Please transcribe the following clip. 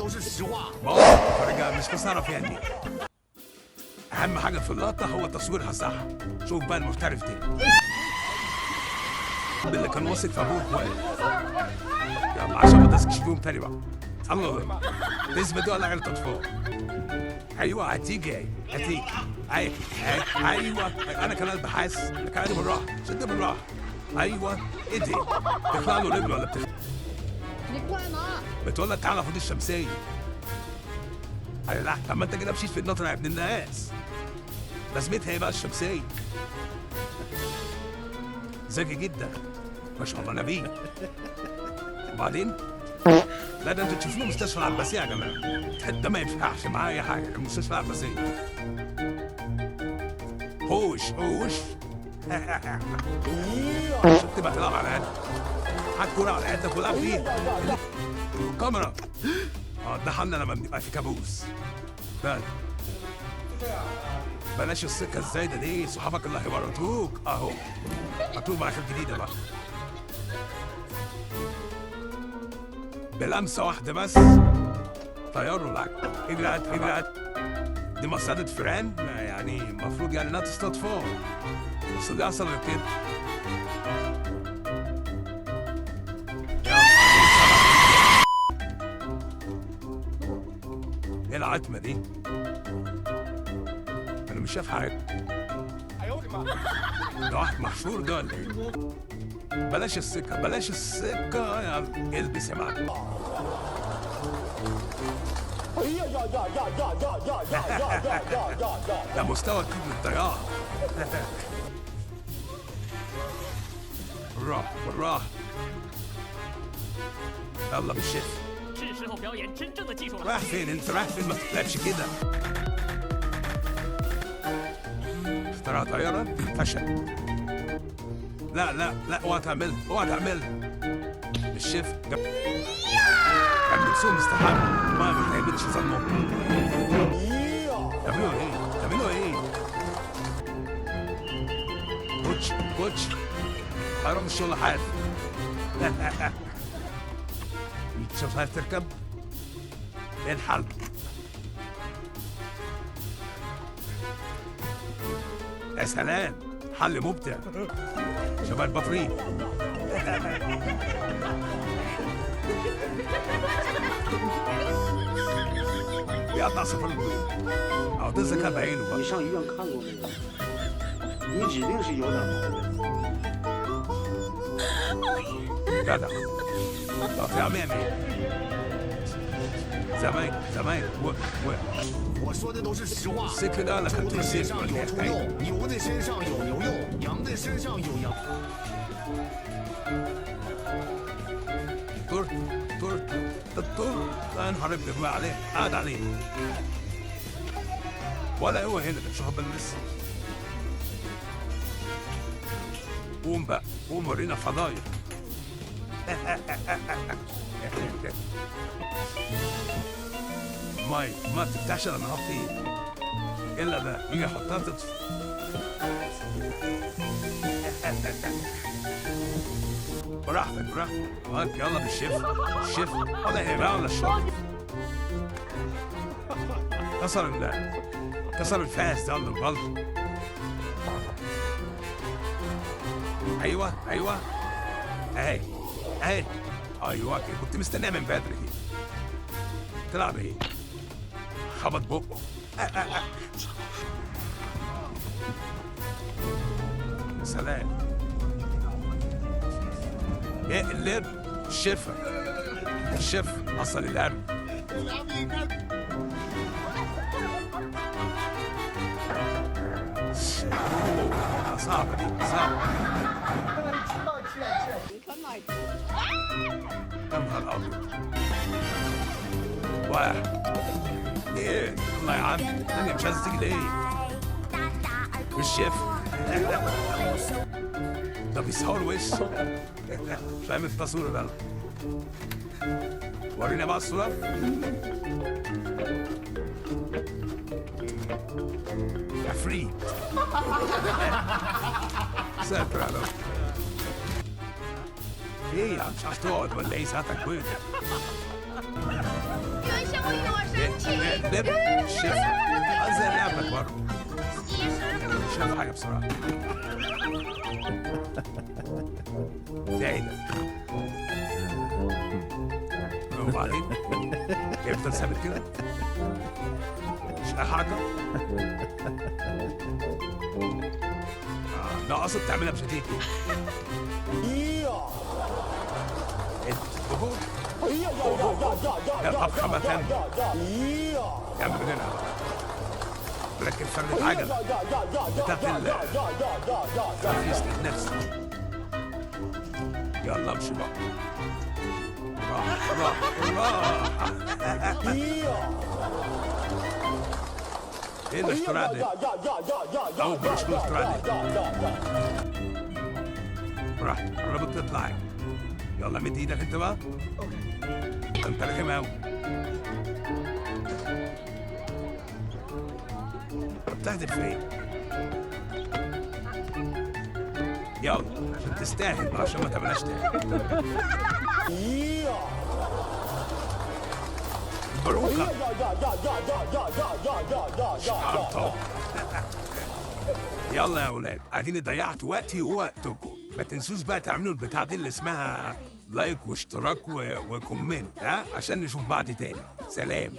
都是实话。فرجع مش خساره فيها. اهم حاجه في اللقطه هو تصويرها صح. شوف بقى المحترف ده اللي كان واثق في ابوه واقف. يلا عشان ما تسكشفيهم تاني بقى. الله تثبتوا على عيلة اطفال. ايوه هتيجي هتيجي. ايوه انا كان قلبي حاسس. كان بالراحه شد بالراحه. ايوه ايدي تخلع له رجله ولا 你快拿！ بتقول لك تعالى خد الشمسيه. لا طب ما انت كده مشيت في النطره يا ابن الناس. لازمتها ايه بقى الشمسيه؟ ذكي جدا ما شاء الله نبيل. وبعدين لا ده انتوا تشوفوه مستشفى العباسيه يا جماعه. ده ما ينفعش معاه اي حاجه المستشفى العباسيه. هوش هوش. شفت بقى تلعب على قدك. هات كوره على قدك والعب فيها. كاميرا. ده حالنا لما بنبقى في كابوس. بلاش السكه الزايده دي صحابك اللي هيورطوك اهو. هتقول معاك الجديده بقى. بلمسه واحده بس طيروا لك. اجرأت دي مصيدة فيران يعني المفروض يعني انها تصطاد فوق. بس دي اصلا غير كده. ايه العتمه دي؟ انا مش شايف حاجه. ده واحد محشور ده ولا ايه؟ بلاش السكه بلاش السكه. يلا البس يا معلم. ده مستوى كيف الطياره. بالراحه بالراحه. يلا بالشف. 是时候表演真正的技术了。 رايح فين انت رايح فين؟ ما تطلعش كده. اختراع طياره فشل. لا لا لا اوعى تعملها اوعى تعملها. الشيف كان بيسوق مستحب ما بيتعملش ظلمه. تعملوا ايه؟ تعملوا ايه؟ كوتش هيروح الشغل حاف. شوف هتركب ايه الحل؟ يا سلام حل ممتع شبه البطريق. بيقطع صفر الضوء او ده الذكاء بعينه بقى. 你上医院看过没有？你指定是有点毛病。 جدع طب يا عمامي زمان 我说的都是实话。 السكر ده انا 猪 خدت 的身 السكر 上 ولا 有猪 ايه؟ 肉，牛的身上有牛肉，羊的身上有羊。 تورت التورت لا نهار ابنك بقى عليه قاعد عليه. ولا هو هنا ده شوف لسه. قوم بقى قوم ورينا فضايح. ماي ما تفتحش الا نحط ايه الا ده يجي يحطها تطفي. براحتك براحتك. يلا بالشيف ولا ايه بقى ولا الشرب. كسر الفاس ده ولا البلط. ايوه اهي ايوه كده كنت مستنيها من بدري دي. تلعب ايه؟ خبط بقه. يا سلام. ايه اللب؟ الشفا اصل القلب. صعبة دي صعبة. يا نهار أبيض. ايه الله يا عم الدنيا مش عايزة تيجي ليه؟ والشيف ده بيصور وش. فاهم التصوير ده؟ ورينا بقى الصورة. عفريت. ساتر على ايه يا عم مش عارف تقعد ولا ايه ساعتك كويس. 原先会对我生气。 الشيف انزل لعبك برضه 其实 شاف حاجه بسرعه ده ايه ده؟ وبعدين يفضل ثابت كده مش اي حركه لا اصلا بتعملها بشكل كده انت بتطبخ يا طبخه مثلا يعمل منها لكن فرد عجله بتاعت التنفيذ النفسي يلا امشي بقى راح ايه الاختراع ده؟ اول مش الاختراع ده راح قربت تطلعي يلا مد ايدك انت بقى انت رخم قوي بتهدف فين؟ يلا عشان تستاهل عشان ما تعملهاش تاني البروكة شعرطة يلا يا اولاد اديني ضيعت وقتي ووقتكم ما تنسوش بقى تعملوا البتاع دي اللي اسمها لايك واشتراك وكومنت ها عشان نشوف بعض تاني سلام